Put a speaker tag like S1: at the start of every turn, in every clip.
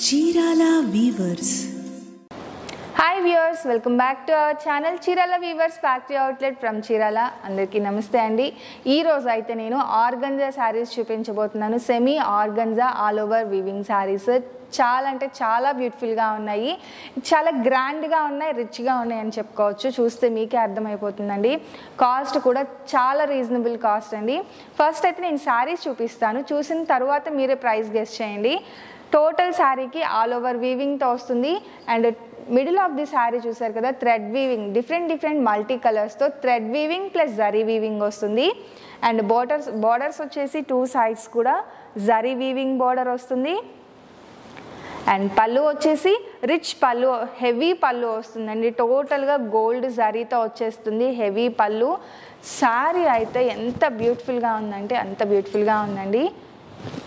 S1: Chirala weavers.
S2: Hi viewers, welcome back to our channel Chirala weavers factory outlet from Chirala. అందరికీ నమస్తే అండి. ఈరోజు అయితే నేను ఆర్గంజా శారీస్ చూపించబోతున్నాను. Semi organza all over weaving saris. చాలా అంటే చాలా బ్యూటిఫుల్గా ఉన్నాయి, చాలా గ్రాండ్గా ఉన్నాయి, రిచ్గా ఉన్నాయి అని చెప్పుకోవచ్చు. చూస్తే మీకే అర్థమైపోతుందండి. కాస్ట్ కూడా చాలా రీజనబుల్ కాస్ట్ అండి. ఫస్ట్ అయితే నేను శారీస్ చూపిస్తాను, చూసిన తర్వాత మీరే ప్రైస్ గెస్ చేయండి. టోటల్ శారీకి ఆల్ ఓవర్ వీవింగ్తో వస్తుంది. And middle of the sari చూసారు కదా, థ్రెడ్ వీవింగ్, డిఫరెంట్ మల్టీ కలర్స్తో thread weaving plus zari weaving వస్తుంది. అండ్ బార్డర్స్ వచ్చేసి 2 sides కూడా జరీ వీవింగ్ బార్డర్ వస్తుంది. అండ్ పళ్ళు వచ్చేసి రిచ్ పళ్ళు, హెవీ పళ్ళు వస్తుందండి. టోటల్గా గోల్డ్ జరీతో వచ్చేస్తుంది హెవీ పళ్ళు. శారీ అయితే ఎంత బ్యూటిఫుల్గా ఉందంటే అంత బ్యూటిఫుల్గా ఉందండి.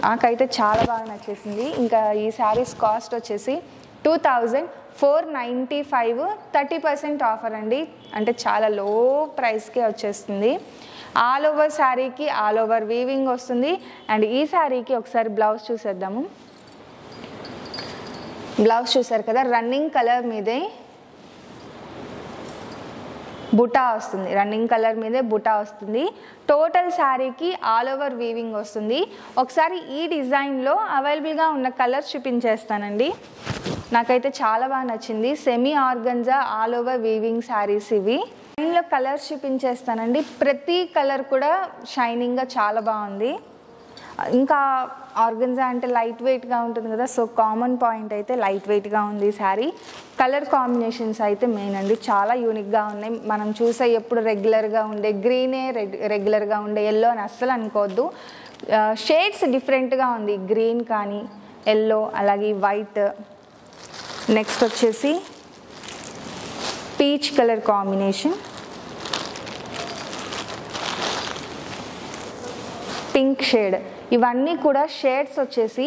S2: నాకైతే చాలా బాగా నచ్చేసింది. ఇంకా ఈ శారీస్ కాస్ట్ వచ్చేసి 2495, 30% ఆఫర్ అండి. అంటే చాలా లో ప్రైస్కే వచ్చేస్తుంది. ఆల్ ఓవర్ శారీకి ఆల్ ఓవర్ వీవింగ్ వస్తుంది. అండ్ ఈ శారీకి ఒకసారి బ్లౌజ్ చూసేద్దాము. బ్లౌజ్ చూసారు కదా, రన్నింగ్ కలర్ మీదే బుటా వస్తుంది, రన్నింగ్ కలర్ మీదే బుటా వస్తుంది. టోటల్ శారీకి ఆల్ ఓవర్ వీవింగ్ వస్తుంది. ఒకసారి ఈ డిజైన్లో అవైలబుల్గా ఉన్న కలర్స్ చూపించేస్తానండి. నాకైతే చాలా బాగా నచ్చింది. Semi organza all over weaving saris ఇవి. డిజైన్లో కలర్స్ చూపించేస్తానండి. ప్రతి కలర్ కూడా షైనింగ్గా చాలా బాగుంది. ఇంకా ఆర్గంజా అంటే లైట్ వెయిట్గా ఉంటుంది కదా, సో కామన్ పాయింట్ అయితే లైట్ వెయిట్గా ఉంది శారీ. కలర్ కాంబినేషన్స్ అయితే మెయిన్ అండి, చాలా యూనిక్గా ఉన్నాయి. మనం చూసే ఎప్పుడు రెగ్యులర్గా ఉండే గ్రీనే రెగ్యులర్గా ఉండే ఎల్లో అని అస్సలు అనుకోవద్దు. షేడ్స్ డిఫరెంట్గా ఉంది, గ్రీన్ కానీ ఎల్లో, అలాగే వైట్. నెక్స్ట్ వచ్చేసి peach colour combination, pink shade. ఇవన్నీ కూడా షేడ్స్ వచ్చేసి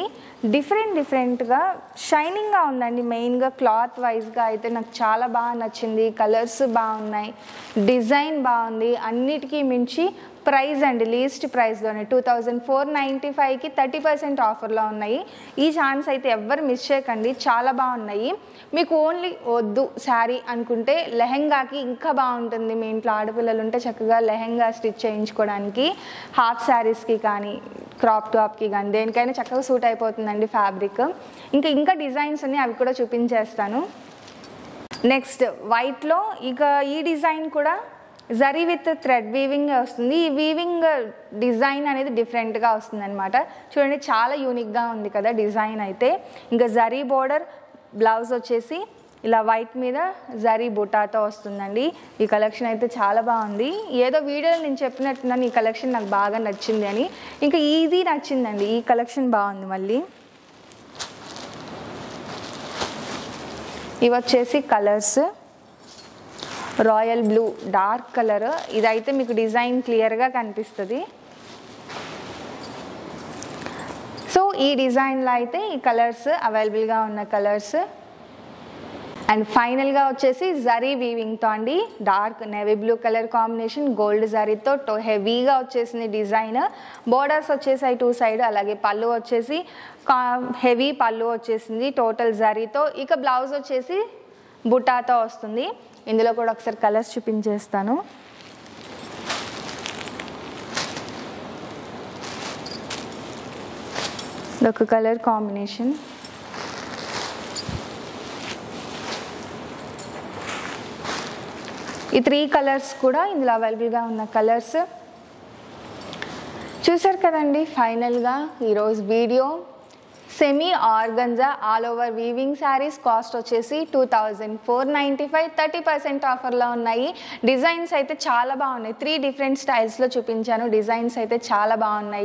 S2: డిఫరెంట్గా షైనింగ్గా ఉందండి. మెయిన్గా క్లాత్ వైజ్గా అయితే నాకు చాలా బాగా నచ్చింది. కలర్స్ బాగున్నాయి, డిజైన్ బాగుంది. అన్నిటికీ మించి ప్రైస్ అండి, లీస్ట్ ప్రైస్లోనే 2495కి 30% ఆఫర్లో ఉన్నాయి. ఈ ఛాన్స్ అయితే ఎవ్వరు మిస్ చేయకండి, చాలా బాగున్నాయి. మీకు ఓన్లీ వద్దు శారీ అనుకుంటే లెహెంగాకి ఇంకా బాగుంటుంది. మీ ఇంట్లో ఆడపిల్లలు ఉంటే చక్కగా లెహెంగా స్టిచ్ చేయించుకోవడానికి, హాఫ్ శారీస్కి కానీ క్రాప్ టాప్కి కానీ దేనికైనా చక్కగా సూట్ అయిపోతుందండి ఫ్యాబ్రిక్. ఇంకా డిజైన్స్ ఉన్నాయి, అవి కూడా చూపించేస్తాను. నెక్స్ట్ వైట్లో ఇక ఈ డిజైన్ కూడా జరీ విత్ థ్రెడ్ వీవింగ్ వస్తుంది. ఈ వీవింగ్ డిజైన్ అనేది డిఫరెంట్గా వస్తుంది అనమాట. చూడండి, చాలా యూనిక్గా ఉంది కదా డిజైన్ అయితే. ఇంకా జరీ బోర్డర్, బ్లౌజ్ వచ్చేసి ఇలా వైట్ మీద జరీ బుటాతో వస్తుందండి. ఈ కలెక్షన్ అయితే చాలా బాగుంది. ఏదో వీడియోలో నేను చెప్పినట్టున్నాను ఈ కలెక్షన్ నాకు బాగా నచ్చింది అని. ఇంకా ఇది నచ్చిందండి, ఈ కలెక్షన్ బాగుంది. మళ్ళీ ఇవి వచ్చేసి colours, royal blue, dark colour. ఇదైతే మీకు డిజైన్ క్లియర్గా కనిపిస్తుంది. సో ఈ డిజైన్లో అయితే ఈ కలర్స్ అవైలబుల్గా ఉన్న కలర్స్. అండ్ ఫైనల్గా వచ్చేసి జరీ వీవింగ్తో అండి, dark navy blue colour combination, gold జరీతో హెవీగా వచ్చేసింది డిజైన్. బోర్డర్స్ వచ్చేసాయి 2 side, అలాగే పళ్ళు వచ్చేసి హెవీ పళ్ళు వచ్చేసింది టోటల్ జరీతో. ఇక బ్లౌజ్ వచ్చేసి బుటాతో వస్తుంది. ఇందులో కూడా ఒకసారి కలర్స్ చూపించేస్తాను. ఇదొక కలర్ కాంబినేషన్, ఈ 3 కలర్స్ కూడా ఇందులో అవైలబుల్గా ఉన్న కలర్స్. చూసారు కదండి, ఫైనల్గా ఈరోజు video semi organza all over weaving saris cost వచ్చేసి 2495, 30% ఆఫర్లో ఉన్నాయి. డిజైన్స్ అయితే చాలా బాగున్నాయి. 3 different స్టైల్స్లో చూపించాను. డిజైన్స్ అయితే చాలా బాగున్నాయి.